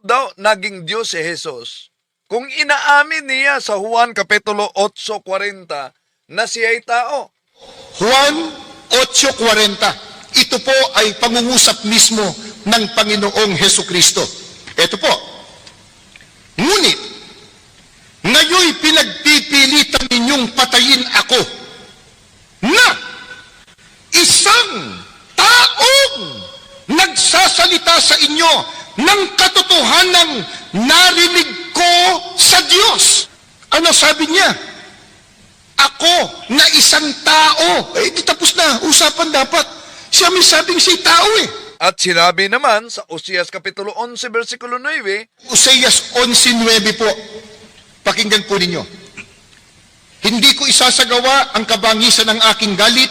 daw naging Diyos si Jesus? Kung inaamin niya sa Juan Kapitulo 8:40 na siya'y tao. Juan 8:40. Ito po ay pangungusap mismo ng Panginoong Heso Kristo. Ito po. Ngunit, ngayoy pinagpipilitan ninyong patayin ako na isang taong nagsasalita sa inyo ng katotohanang narinig ko sa Diyos. Ano sabi niya? Ako na isang tao. Eh, di tapos na. Usapan dapat. Siya may sabing siya tao eh. At sinabi naman sa Oseas Kapitulo 11, versikulo 9, Oseas 11:9 po. Pakinggan po ninyo. Hindi ko isasagawa ang kabangisan ng aking galit.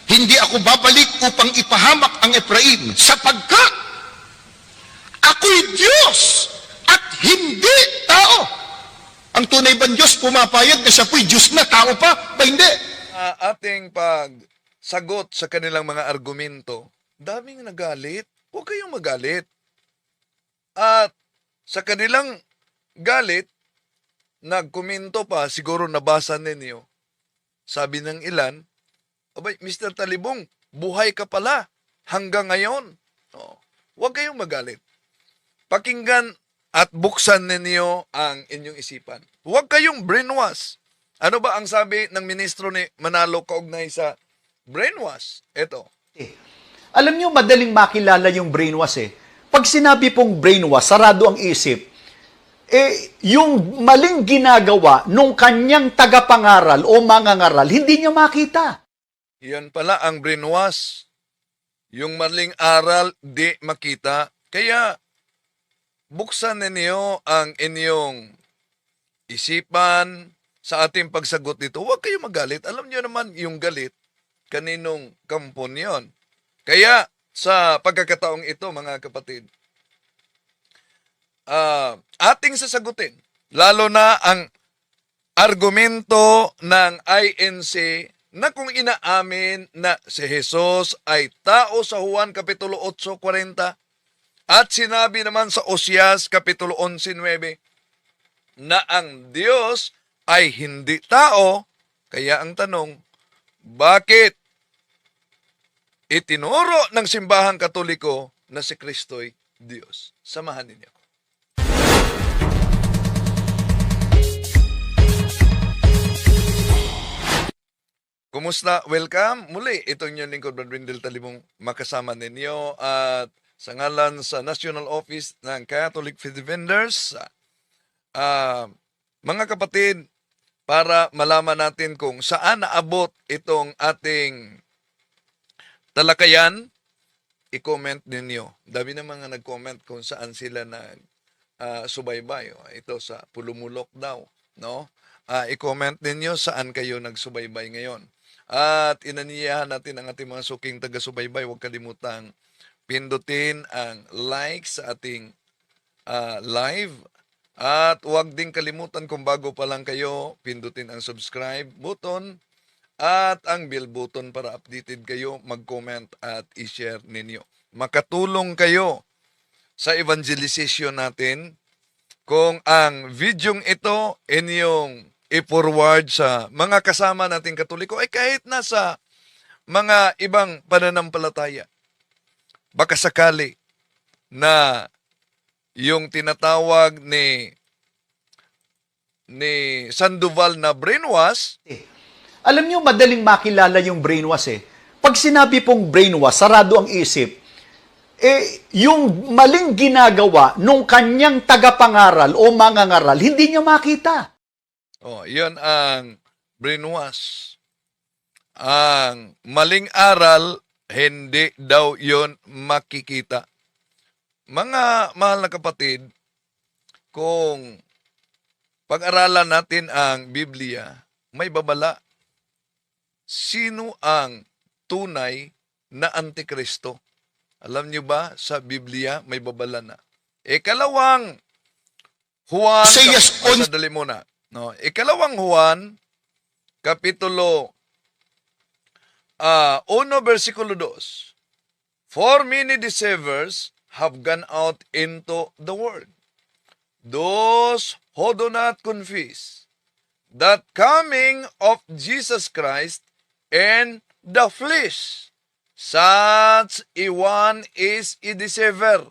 Hindi ako babalik upang ipahamak ang Efraim sapagkat ako'y Diyos at hindi tao. Ang tunay bang Diyos pumapayag na siya po'y Diyos na tao pa? Ba hindi? ating pagsagot sa kanilang mga argumento, daming nagalit. Huwag kayong magalit. At sa kanilang galit, nagkomento pa, siguro nabasa ninyo. Sabi ng ilan, abay, Mr. Talibong, buhay ka pala hanggang ngayon. Oh, huwag kayong magalit. Pakinggan at buksan ninyo ang inyong isipan. Huwag kayong brainwash. Ano ba ang sabi ng ministro ni Manalo kaugnay sa brainwash? Ito. Alam niyo, madaling makilala yung brainwash eh. Pag sinabi pong brainwash, sarado ang isip, yung maling ginagawa nung kanyang tagapangaral o mangangaral, hindi niya makita. Yan pala ang brainwash. Yung maling aral, di makita. Kaya, buksan ninyo ang inyong isipan sa ating pagsagot dito. Huwag kayong magalit. Alam niyo naman yung galit, kaninong kampon yon. Kaya, sa pagkakataong ito, mga kapatid, ating sasagutin, lalo na ang argumento ng INC na kung inaamin na si Jesus ay tao sa Juan Kapitulo 8:40 at sinabi naman sa Oseas Kapitulo 11:9 na ang Diyos ay hindi tao, kaya ang tanong, bakit itinuro ng simbahang Katoliko na si Kristo'y Diyos? Samahan ninyo. Kumusta? Welcome. Muli, ito inyong lingkod, Brad Wendell Talibong, makasama ninyo at sa ngalan sa National Office ng Catholic Faith Defenders, mga kapatid, para malaman natin kung saan naabot itong ating talakayan, i-comment ninyo. Dami na mga nag-comment kung saan sila subaybay. Ito sa Pulumulok daw, no? I-comment ninyo saan kayo nagsubaybay ngayon. At inaniyahan natin ang ating mga suking taga-subaybay. Huwag kalimutang pindutin ang like sa ating live. At huwag din kalimutan kung bago pa lang kayo, pindutin ang subscribe button at ang bell button para updated kayo, mag-comment at i-share ninyo. Makatulong kayo sa evangelization natin kung ang videong ito inyong i-forward sa mga kasama nating Katoliko ay kahit nasa mga ibang pananampalataya. Baka sakali na yung tinatawag ni Sandoval na brainwash, Alam niyo, madaling makilala yung brainwash eh. Pag sinabi pong brainwash, sarado ang isip, yung maling ginagawa nung kanyang tagapangaral o mangangaral, hindi niya makita. yun ang brainwash. Ang maling aral, hindi daw yun makikita. Mga mahal na kapatid, kung pag-aralan natin ang Biblia, may babala. Sino ang tunay na Antikristo? Alam niyo ba, sa Biblia may babala na. Ikalawang Juan, sadali muna. No, ikalawang Juan, Kapitulo 1, versikulo 2. For many deceivers have gone out into the world. those who do not confess that coming of Jesus Christ in the flesh, such a one is a deceiver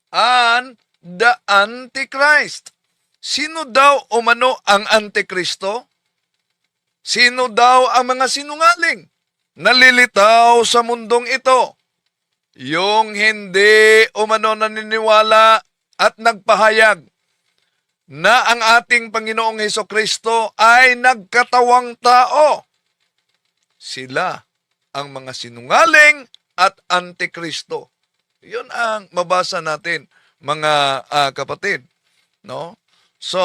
and the Antichrist. Sino daw umano ang Antikristo? Sino daw ang mga sinungaling? Nalilitaw sa mundong ito. Yung hindi umano naniniwala at nagpahayag na ang ating Panginoong Hesukristo ay nagkatawang tao. Sila ang mga sinungaling at Antikristo. Yun ang mabasa natin, mga kapatid. No? So,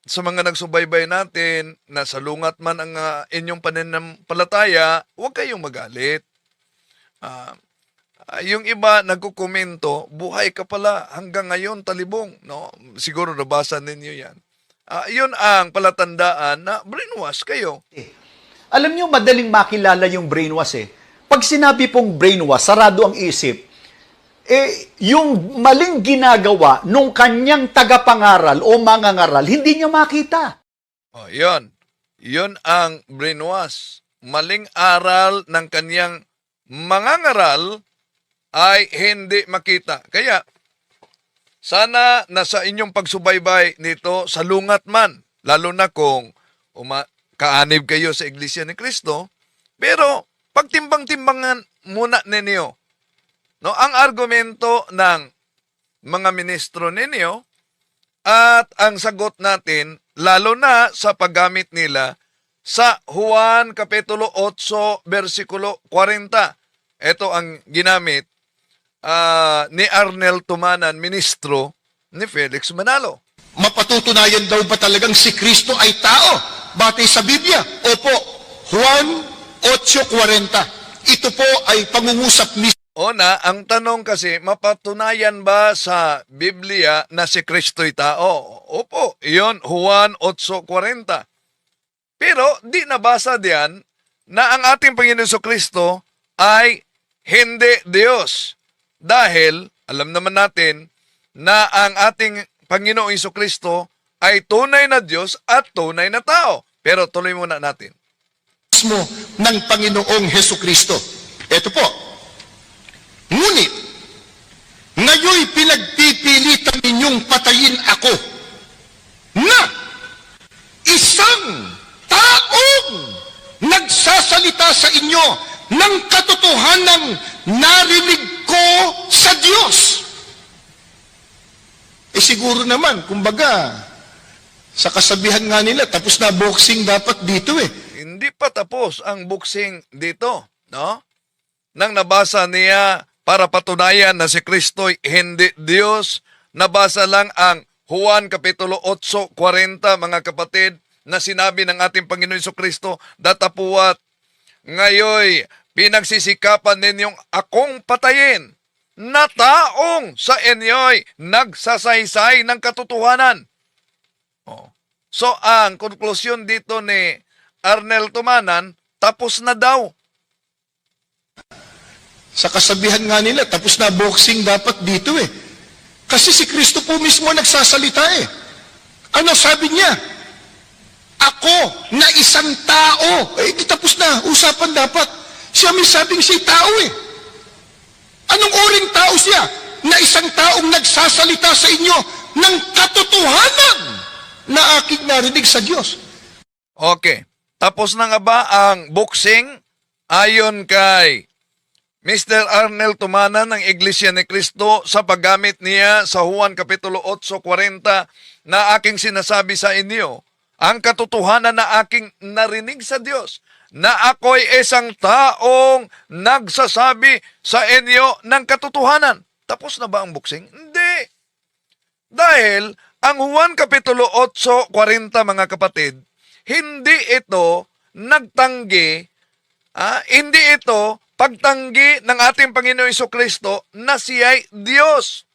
sa mga nagsubaybay natin, na salungat man ang inyong pananampalataya, huwag kayong magalit. Yung iba nagkukomento, buhay ka pala hanggang ngayon talibong. No? Siguro nabasa ninyo yan. Yun ang palatandaan na brainwash kayo. Alam niyo, madaling makilala yung brainwash eh. Pag sinabi pong brainwash, sarado ang isip, yung maling ginagawa nung kanyang tagapangaral o mangangaral, hindi niya makita. Yun. Yun ang brainwash. Maling aral ng kanyang mangangaral ay hindi makita. Kaya, sana nasa inyong pagsubaybay nito, salungat man, lalo na kung kaanib kayo sa Iglesia ni Cristo, pero pagtimbang-timbangan muna ninyo. No, ang argumento ng mga ministro ninyo at ang sagot natin, lalo na sa paggamit nila sa Juan Kapitulo 8, versikulo 40. Ito ang ginamit ni Arnel Tumanan, ministro ni Felix Manalo. Mapatutunayan daw ba talagang si Kristo ay tao? Batay sa Biblia? Opo. Juan 8:40. Ito po ay pangungusap mismo. Una, ang tanong kasi, mapatunayan ba sa Biblia na si Kristo'y tao? Opo, iyon, Juan 8:40. Pero di nabasa diyan na ang ating Panginoon Kristo ay hindi Diyos. Dahil, alam naman natin na ang ating Panginoong Kristo ay tunay na Diyos at tunay na tao. Pero tuloy muna natin. Ng Panginoong Heso Kristo. Ito po. Ngunit, ngayoy pinagpipilitan ninyong patayin ako na isang taong nagsasalita sa inyo ng katotohanang narinig ko sa Diyos. Siguro naman, kumbaga, sa kasabihan nga nila, tapos na boxing dapat dito eh. Hindi pa tapos ang boxing dito, no? Nang nabasa niya para patunayan na si Kristo'y hindi Diyos, nabasa lang ang Juan Kapitulo 8:40, mga kapatid, na sinabi ng ating Panginoon Kristo, datapuat, ngayoy pinagsisikapan ninyong akong patayin na taong sa inyo'y nagsasaysay ng katotohanan. So, ang konklusyon dito ni Arnel Tumanan, tapos na daw. Sa kasabihan nga nila, tapos na boxing dapat dito eh. Kasi si Kristo po mismo nagsasalita eh. Ano sabi niya? Ako na isang tao. Di tapos na, usapan dapat. Siya may sabing siya tao eh. Anong uring tao siya? Na isang taong nagsasalita sa inyo ng katotohanan na aking narinig sa Diyos. Okay. Tapos na nga ba ang boxing ayon kay Mr. Arnel Tumanan ng Iglesia ni Cristo sa paggamit niya sa Juan Kapitulo 8:40 na aking sinasabi sa inyo, ang katotohanan na aking narinig sa Diyos, na ako'y isang taong nagsasabi sa inyo ng katotohanan. Tapos na ba ang boxing? Hindi. Dahil ang Juan Kapitulo 8:40, mga kapatid, hindi ito nagtanggi, hindi ito pagtanggi ng ating Panginoon Kristo na siya'y Diyos.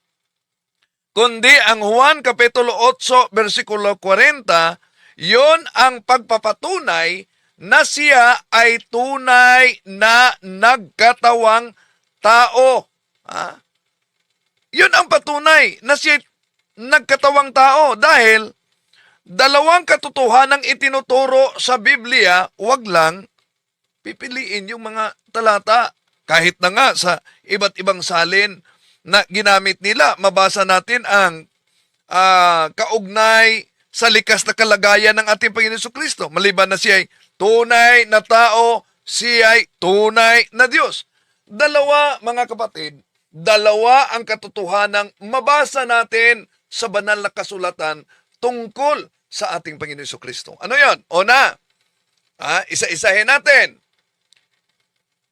Kundi ang Juan Kapitulo 8, versikulo 40, yon ang pagpapatunay na siya ay tunay na nagkatawang tao. Yun ang patunay na siya nagkatawang tao dahil dalawang katotohanang itinuturo sa Biblia, wag lang pipiliin yung mga talata. Kahit na nga sa iba't ibang salin na ginamit nila, mabasa natin ang kaugnay sa likas na kalagayan ng ating Panginoon Jesucristo. Maliban na siya ay tunay na tao, siya ay tunay na Diyos. Dalawa, mga kapatid, dalawa ang katotohanang mabasa natin sa banal na kasulatan tungkol sa ating Panginoon Jesucristo. Ano yon? Una, isa-isahin natin.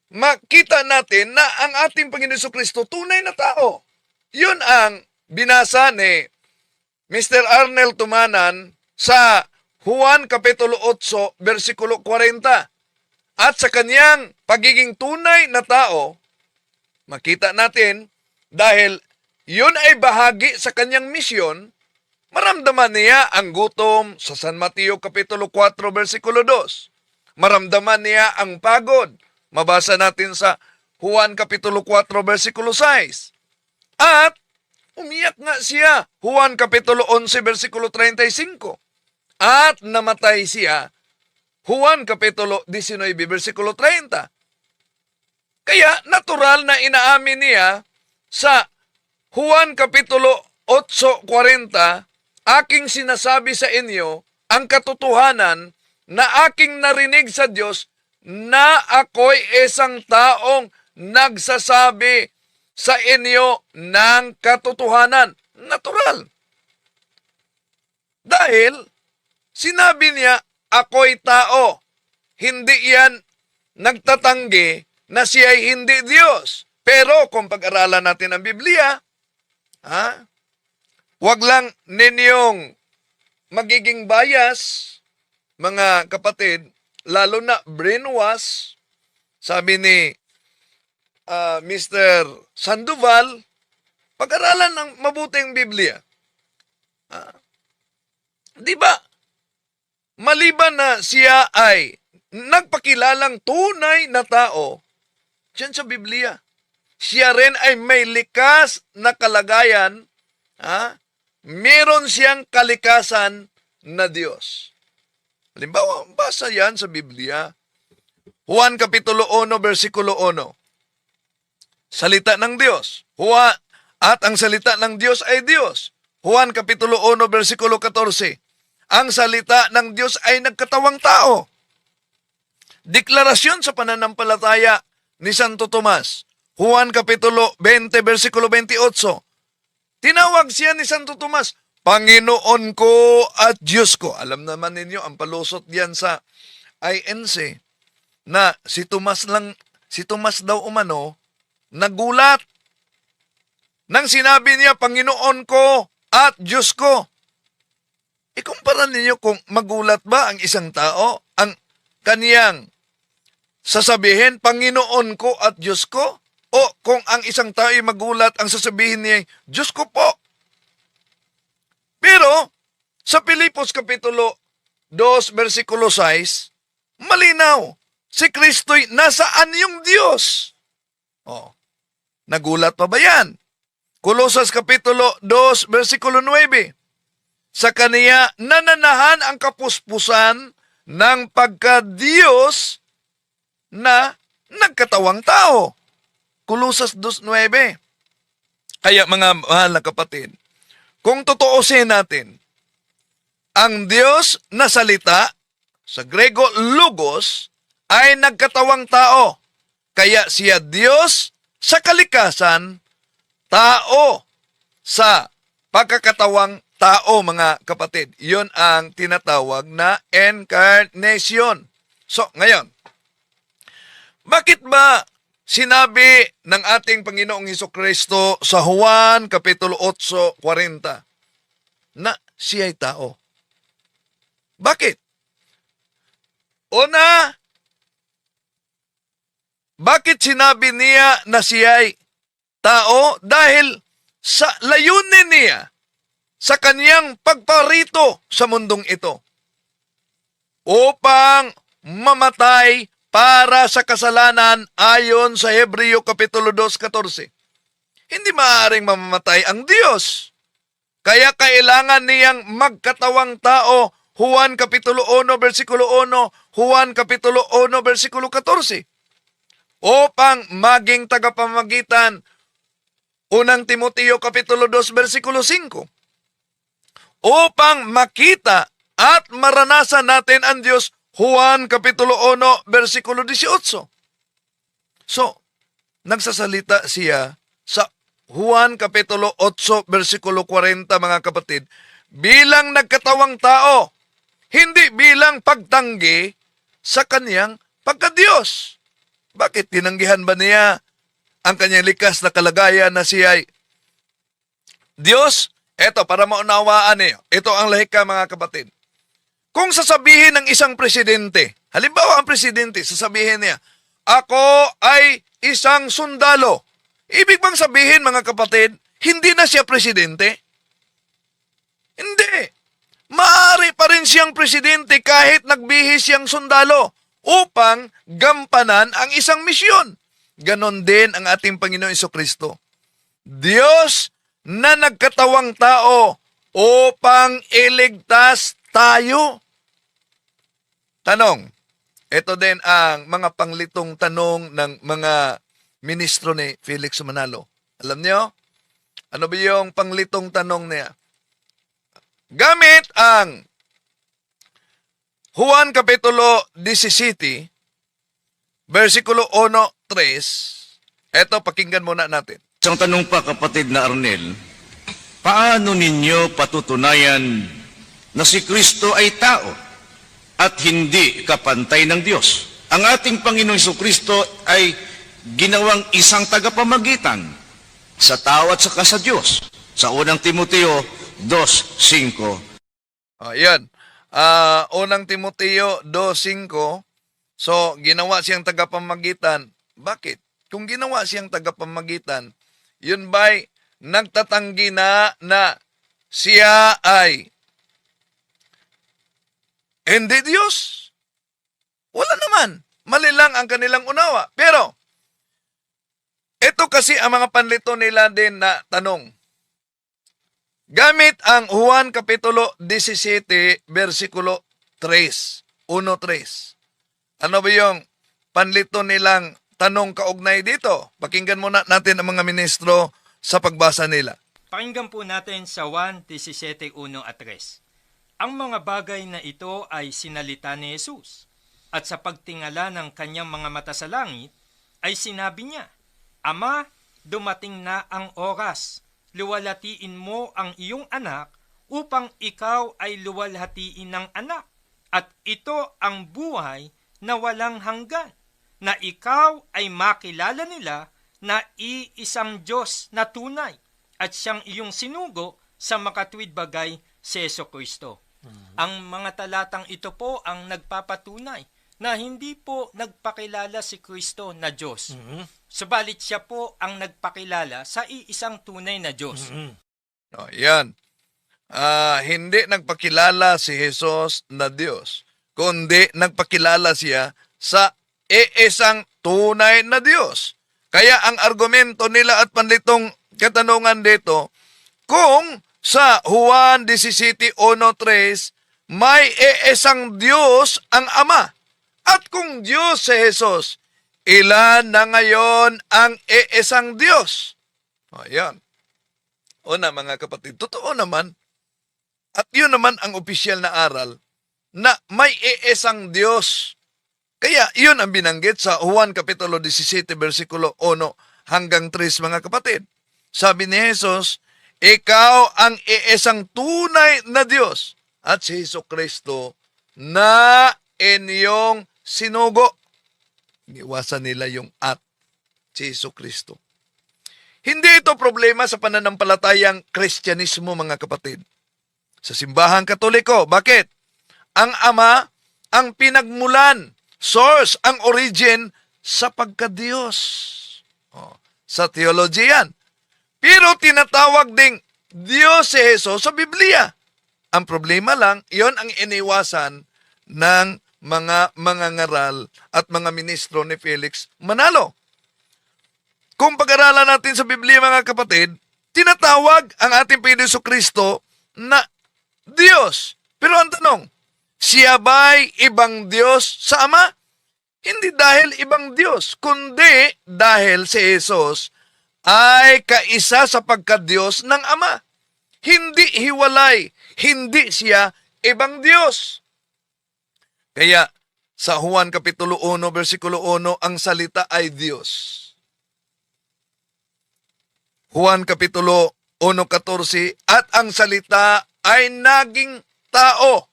Makita natin na ang ating Panginoon Jesucristo tunay na tao. Yun ang binasa ni Mr. Arnel Tumanan sa Juan Kapitulo 8, versikulo 40. At sa kanyang pagiging tunay na tao, makita natin dahil yun ay bahagi sa kanyang misyon, maramdaman niya ang gutom sa San Mateo Kapitulo 4, versikulo 2. Maramdaman niya ang pagod. Mabasa natin sa Juan Kapitulo 4, versikulo 6. At umiyak nga siya, Juan Kapitulo 11, versikulo 35. At namatay siya, Juan Kapitulo 19, versikulo 30. Kaya natural na inaamin niya sa Juan Kapitulo 8:40, aking sinasabi sa inyo ang katotohanan na aking narinig sa Diyos na ako'y isang taong nagsasabi sa inyo ng katotohanan. Natural. Dahil sinabi niya, ako'y tao. Hindi yan nagtatanggi na siya ay hindi Diyos. Pero kung pag-aralan natin ang Biblia, wag lang ninyong magiging bias, mga kapatid, lalo na brainwash. Sabi ni Mr. Sandoval, pag-aralan ng mabuting Biblia. Di ba? Maliban na siya ay nagpakilalang tunay na tao, diyan sa Biblia, siya rin ay may likas na kalagayan, meron siyang kalikasan na Diyos. Halimbawa, basa yan sa Biblia. Juan Kapitulo 1, versikulo 1. Salita ng Diyos. At ang salita ng Diyos ay Diyos. Juan Kapitulo 1, versikulo 14. Ang salita ng Diyos ay nagkatawang tao. Deklarasyon sa pananampalataya ni Santo Tomas. Juan Kapitulo 20, versikulo 28. Tinawag siya ni Santo Tomas, Panginoon ko at Diyos ko. Alam naman ninyo, ang palusot diyan sa INC, na si Tomas daw umano, nagulat. Nang sinabi niya, Panginoon ko at Diyos ko. Ikumpara ninyo kung magulat ba ang isang tao, ang kaniyang sasabihin, Panginoon ko at Diyos ko? O kung ang isang tao ay magulat, ang sasabihin niya, Diyos ko po. Pero, sa Pilipos Kapitulo 2, versikulo 6, malinaw, si Kristo'y nasaan yung Diyos? Nagulat pa ba yan? Kolosas Kapitulo 2, versikulo 9, sa kaniya nananahan ang kapuspusan ng pagka-Diyos na nagkatawang tao. Kolosas 2:9. Kaya mga mahal na kapatid, kung totoosin natin, ang Diyos na salita, sa Grego logos, ay nagkatawang tao. Kaya siya Diyos sa kalikasan, tao sa pagkakatawang tao, mga kapatid. Yun ang tinatawag na incarnation. So, ngayon, bakit ba sinabi ng ating Panginoong Hesukristo sa Juan Kapitulo 8:40 na siya'y tao? Bakit? Una, bakit sinabi niya na siya'y tao? Dahil sa layunin niya sa kaniyang pagparito sa mundong ito upang mamatay para sa kasalanan ayon sa Hebreo Kapitulo 2:14. Hindi maaaring mamamatay ang Diyos. Kaya kailangan niyang magkatawang tao. Juan Kapitulo 1, versikulo 1, Juan Kapitulo 1, versikulo 14. Upang maging tagapamagitan, unang Timoteo Kapitulo 2, versikulo 5. Upang makita at maranasan natin ang Diyos, Juan Kapitulo 1, versikulo 18. So, nagsasalita siya sa Juan Kapitulo 8, versikulo 40, mga kapatid, bilang nagkatawang tao, hindi bilang pagtanggi sa kanyang pagka-Diyos. Bakit tinanggihan ba niya ang kanyang likas na kalagayan na siya ay Diyos? Eto, para maunawaan niyo, ito ang lahika, mga kapatid. Kung sasabihin ng isang presidente, halimbawa ang presidente, sasabihin niya, ako ay isang sundalo. Ibig bang sabihin, mga kapatid, hindi na siya presidente? Hindi. Maaari pa rin siyang presidente kahit nagbihis siyang sundalo upang gampanan ang isang misyon. Ganon din ang ating Panginoon Jesucristo. Diyos na nagkatawang tao upang iligtas tayo. Tanong, ito din ang mga panglitong tanong ng mga ministro ni Felix Manalo. Alam niyo, ano ba yung panglitong tanong niya? Gamit ang Juan Kapitulo 17, versikulo 1-3, eto, pakinggan muna natin. Isang tanong pa, kapatid na Arnel, paano ninyo patutunayan na si Kristo ay tao at hindi kapantay ng Diyos? Ang ating Panginoong Jesucristo ay ginawang isang tagapamagitan sa tao at saka sa Diyos. Sa unang Timoteo 2:5. Ayan. Unang Timoteo 2:5. So, ginawa siyang tagapamagitan. Bakit? Kung ginawa siyang tagapamagitan, yun ba'y nagtatanggi na siya ay hindi Diyos? Wala naman. Mali lang ang kanilang unawa. Pero, ito kasi ang mga panlito nila din na tanong. Gamit ang Juan Kapitulo 17, versikulo 3, 1-3. Ano ba yung panlito nilang tanong kaugnay dito? Pakinggan muna natin ang mga ministro sa pagbasa nila. Pakinggan po natin sa 1:17, 1 at 3. Ang mga bagay na ito ay sinalita ni Jesus, at sa pagtingala ng kanyang mga mata sa langit, ay sinabi niya, Ama, dumating na ang oras. Luwalhatiin mo ang iyong anak upang ikaw ay luwalhatiin ng anak. At ito ang buhay na walang hanggan, na ikaw ay makilala nila na iisang Diyos na tunay at siyang iyong sinugo sa makatuwid bagay si Jesucristo. Ang mga talatang ito po ang nagpapatunay na hindi po nagpakilala si Kristo na Diyos. Subalit siya po ang nagpakilala sa iisang tunay na Diyos. Yan. Hindi nagpakilala si Jesus na Diyos, kundi nagpakilala siya sa iisang tunay na Diyos. Kaya ang argumento nila at panlitong katanungan dito, kung sa Juan 17:1-3, may iisang Diyos ang Ama. At kung Diyos si Jesus, ilan na ngayon ang iisang Diyos? Ayan. Una, mga kapatid, totoo naman, at yun naman ang opisyal na aral, na may iisang Diyos. Kaya yun ang binanggit sa Juan Kapitulo 17, versikulo 1 hanggang 3, mga kapatid. Sabi ni Jesus, ikaw ang iisang tunay na Diyos at si Jesucristo na inyong sinugo. Iwasan nila yung at si Jesucristo. Hindi ito problema sa pananampalatayang Kristyanismo, mga kapatid. Sa simbahang Katoliko, bakit? Ang Ama, ang pinagmulan, source, ang origin sa pagka-Diyos. Sa theology yan. Pero tinatawag ding Diyos si Jesus sa Biblia. Ang problema lang, yon ang iniwasan ng mga mangangaral at mga ministro ni Felix Manalo. Kung pag-aralan natin sa Biblia, mga kapatid, tinatawag ang ating Panginoon Jesucristo na Diyos. Pero ang tanong, siya ba'y ibang Diyos sa Ama? Hindi dahil ibang Diyos, kundi dahil si Jesus ay kaisa sa pagka-Diyos ng Ama. Hindi hiwalay, hindi siya ibang Diyos. Kaya sa Juan Kapitulo 1, versikulo 1, ang salita ay Diyos. Juan Kapitulo 1:14, at ang salita ay naging tao.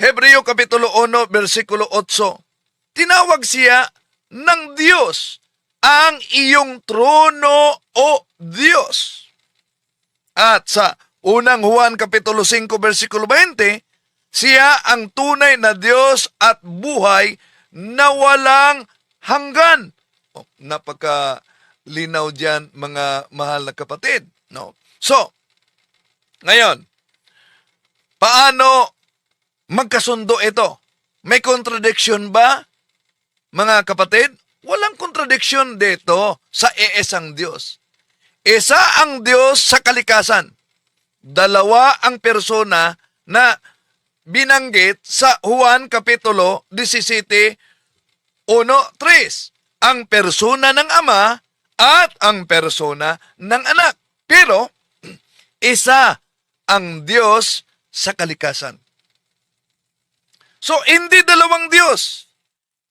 Hebreo Kapitulo 1, versikulo 8, tinawag siya ng Diyos, ang iyong trono, o Diyos. At sa unang Juan Kapitulo 5, versikulo 20, siya ang tunay na Diyos at buhay na walang hanggan. Napaka-linaw dyan, mga mahal na kapatid. No? So, ngayon, paano magkasundo ito? May contradiction ba, mga kapatid? Walang contradiction dito sa iisang Diyos. Isa ang Diyos sa kalikasan. Dalawa ang persona na binanggit sa Juan Kapitulo 17, 1:3. Ang persona ng Ama at ang persona ng Anak. Pero, isa ang Diyos sa kalikasan. So, hindi dalawang Diyos.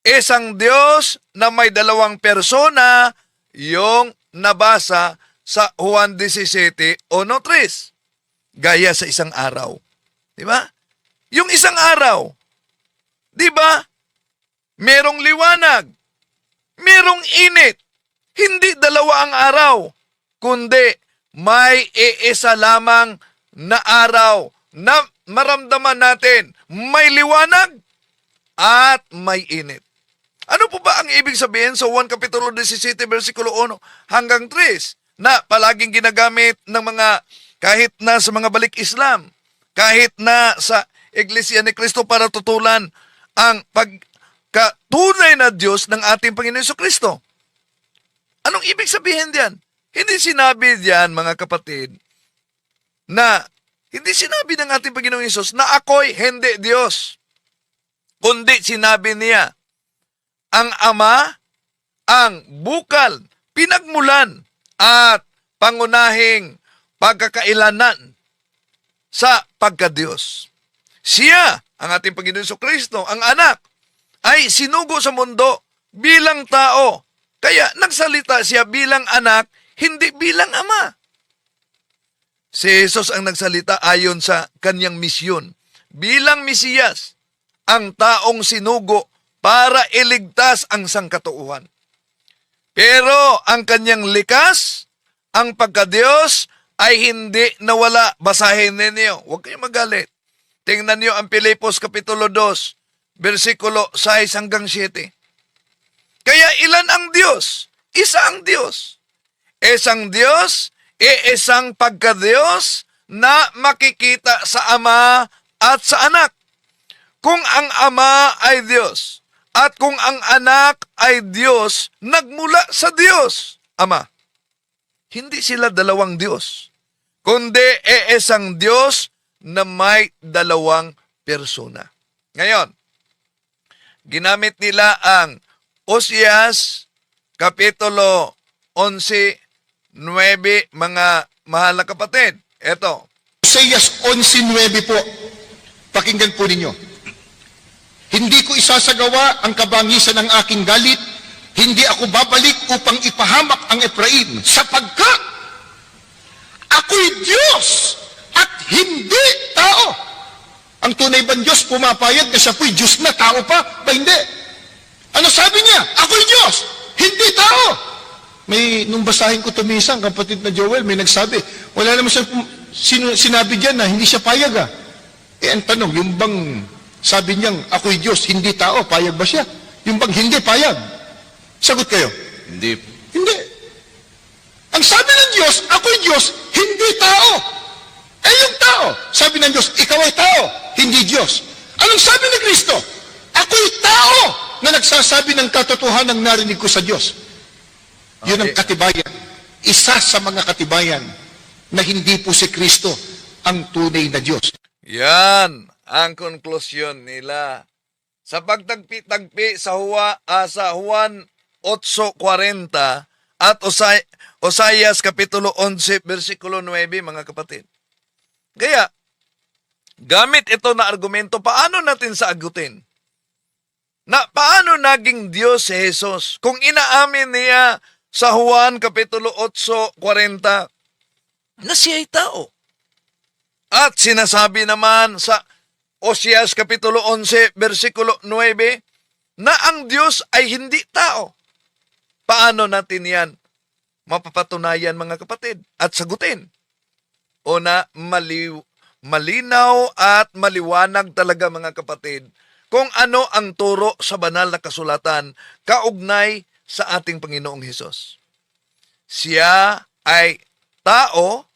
Isang Diyos na may dalawang persona, yung nabasa sa Juan 17, 1:3. Gaya sa isang araw. Di ba? Yung isang araw, di ba? Merong liwanag, merong init. Hindi dalawa ang araw, kundi may iisa lamang na araw na maramdaman natin may liwanag at may init. Ano po ba ang ibig sabihin sa 1 Kapitulo 17, versikulo 1 hanggang 3 na palaging ginagamit ng mga, kahit na sa mga balik Islam, kahit na sa Iglesia ni Cristo para tutulan ang pagkatunay na Diyos ng ating Panginoon Jesucristo? Anong ibig sabihin diyan? Hindi sinabi diyan, mga kapatid, na hindi sinabi ng ating Panginoong Hesus na ako'y hindi Diyos. Kundi sinabi niya, ang Ama, ang bukal, pinagmulan, at pangunahing pagkakailanan sa pagka-Diyos. Siya, ang ating Panginoon Jesucristo, ang Anak, ay sinugo sa mundo bilang tao. Kaya nagsalita siya bilang anak, hindi bilang Ama. Si Jesus ang nagsalita ayon sa kanyang misyon. Bilang Mesiyas, ang taong sinugo para iligtas ang sangkatauhan. Pero ang kanyang likas, ang pagka-Diyos, ay hindi nawala. Basahin ninyo. Huwag kayong magalit. Tingnan niyo ang Pilipos Kapitulo 2, versikulo 6 hanggang 7. Kaya ilan ang Diyos? Isa ang Diyos. Isang Diyos, isang pagka-Diyos na makikita sa Ama at sa Anak. Kung ang Ama ay Diyos at kung ang Anak ay Diyos, nagmula sa Diyos, Ama. Hindi sila dalawang Diyos, kundi isang Diyos na may dalawang persona. Ngayon, ginamit nila ang Oseas, Kapitulo 11:9, mga mahal na kapatid. Ito. Oseas 11:9 po. Pakinggan po ninyo. Hindi ko isasagawa ang kabangisan ng aking galit, hindi ako babalik upang ipahamak ang Efraim, sapagkat ako'y Diyos at hindi tao. Ang tunay bang Diyos pumapayag na siya po'y Diyos na, tao pa? Ba hindi? Ano sabi niya? Ako'y Diyos, hindi tao. Nung basahin ko tumisang, kapatid na Joel, may nagsabi, wala naman siya sinabi diyan na hindi siya payag ah. Ang tanong, yung bang sabi niyang ako'y Diyos, hindi tao, payag ba siya? Yung bang hindi payag? Sagot kayo. Hindi. Hindi. Ang sabi ng Diyos, ako'y Diyos, hindi tao. Yung tao, sabi ng Diyos, ikaw ay tao, hindi Diyos. Anong sabi ni Kristo? Ako'y tao na nagsasabi ng katotohanan ng narinig ko sa Diyos. Yun ang katibayan isa sa mga katibayan na hindi po si Kristo ang tunay na Diyos. Yan ang konklusyon nila. Sa pagtagpi-tagpi sa Juan 8:40 at Oseas Kapitulo 11, versikulo 9, mga kapatid. Kaya, gamit ito na argumento, paano natin saagutin? Na paano naging Diyos si Jesus? Kung inaamin niya sa Juan Kapitulo 8:40 na siya ay tao. At sinasabi naman sa Oseas Kapitulo 11, versikulo 9, na ang Diyos ay hindi tao. Paano natin yan mapapatunayan, mga kapatid, at sagutin? Una, malinaw at maliwanag talaga, mga kapatid, kung ano ang turo sa banal na kasulatan kaugnay sa ating Panginoong Hesus. Siya ay tao,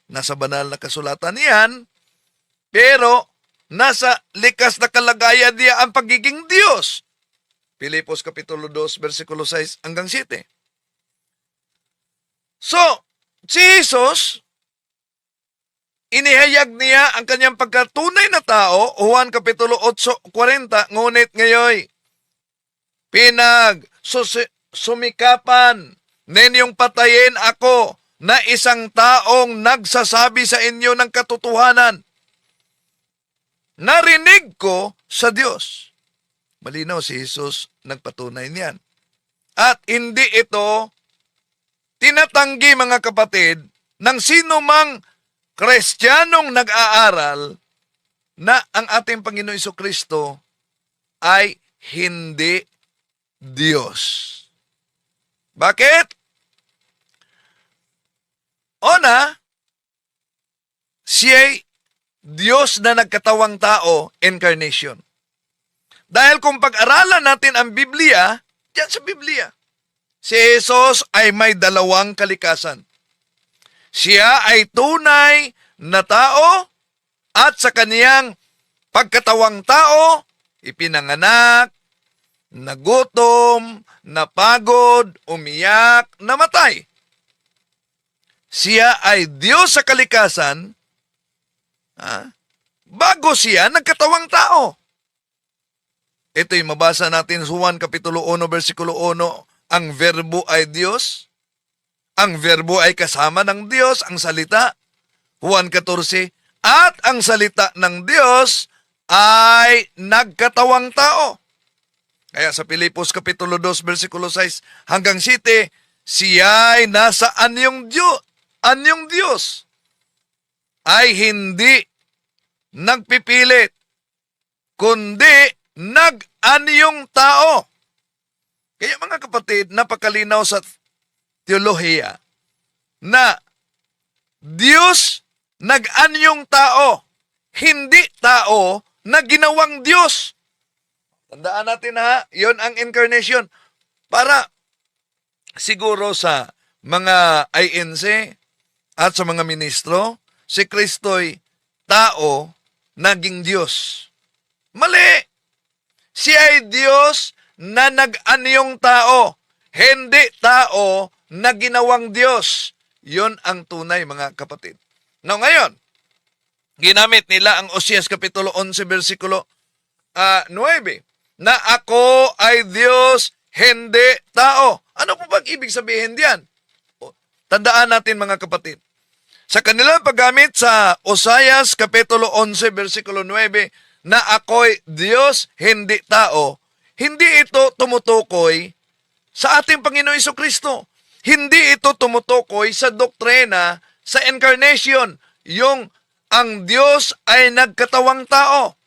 nasa banal na kasulatan niyan, pero nasa likas na kalagayan niya ang pagiging Diyos. Pilipos Kapitulo 2, versikulo 6 hanggang 7. So, si Jesus, inihayag niya ang kanyang pagkatunay na tao, Juan Kapitulo 8:40, ngunit ngayon, sumikapan ninyong patayin ako na isang taong nagsasabi sa inyo ng katotohanan. Narinig ko sa Diyos. Malinaw si Jesus nagpatunay niyan. At hindi ito tinatanggi, mga kapatid, ng sino mang Kristiyanong nag-aaral na ang ating Panginoon Jesucristo ay hindi Diyos. Bakit? Una, siya'y Diyos na nagkatawang tao, incarnation. Dahil kung pag-aralan natin ang Biblia, diyan sa Biblia, si Jesus ay may dalawang kalikasan. Siya ay tunay na tao at sa kaniyang pagkatawang tao, ipinanganak, nagutom, napagod, umiyak, namatay. Siya ay Diyos sa kalikasan, bago siya nagkatawang tao. Ito'y mabasa natin sa Juan Kapitulo 1, versikulo 1, ang verbo ay Diyos. Ang verbo ay kasama ng Diyos, ang salita. Juan 14, at ang salita ng Diyos ay nagkatawang tao. Kaya sa Pilipos Kapitulo 2, versikulo 6 hanggang 7, siya ay nasa anyong Diyos ay hindi nagpipilit, kundi nag-anyong tao. Kaya, mga kapatid, napakalinaw sa teolohiya na Diyos nag-anyong tao, hindi tao na ginawang Diyos. Tandaan natin, yon ang incarnation. Para siguro sa mga INC at sa mga ministro, si Kristo'y tao naging Diyos. Mali! Siya ay Diyos na nag-anyong tao, hindi tao na ginawang Diyos. Yun ang tunay, mga kapatid. Now, ngayon, ginamit nila ang Oseas Kapitulo 11, versikulo 9, na ako ay Diyos, hindi tao. Ano po bang ibig sabihin diyan? Tandaan natin, mga kapatid. Sa kanilang paggamit sa Oseas Kapitulo 11, versikulo 9, na ako'y Diyos, hindi tao, hindi ito tumutukoy sa ating Panginoon Jesucristo. Hindi ito tumutukoy sa doktrina, sa incarnation, yung ang Diyos ay nagkatawang tao.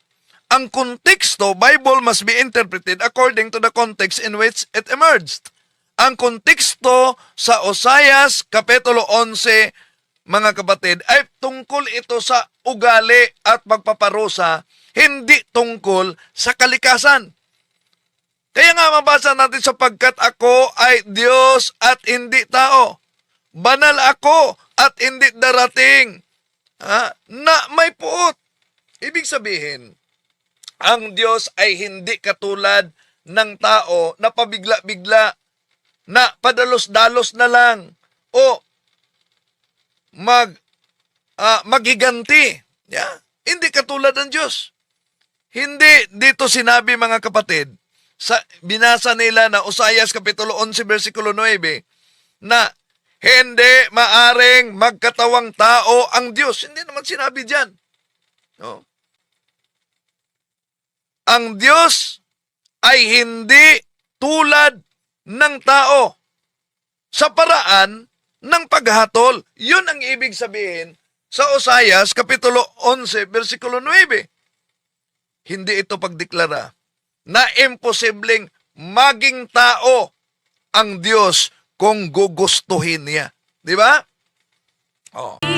Ang konteksto, Bible must be interpreted according to the context in which it emerged. Ang konteksto sa Oseas Kapitulo 11, mga kapatid, ay tungkol ito sa ugali at pagpaparusa, hindi tungkol sa kalikasan. Kaya nga mabasa natin, sapagkat ako ay Diyos at hindi tao. Banal ako at hindi darating na may puot. Ibig sabihin, ang Diyos ay hindi katulad ng tao na pabigla-bigla, na padalos-dalos na lang, o maghiganti. Yeah? Hindi katulad ng Diyos. Hindi dito sinabi, mga kapatid, sa binasa nila na Osayas Kapitulo 11 versikulo 9 na hindi maaring magkatawang tao ang Diyos. Hindi naman sinabi diyan. No? Ang Diyos ay hindi tulad ng tao sa paraan ng paghatol. Yun ang ibig sabihin sa Osayas Kapitulo 11 versikulo 9. Hindi ito pagdeklara na imposibleng maging tao ang Diyos kung gugustuhin niya. Di ba? Oh.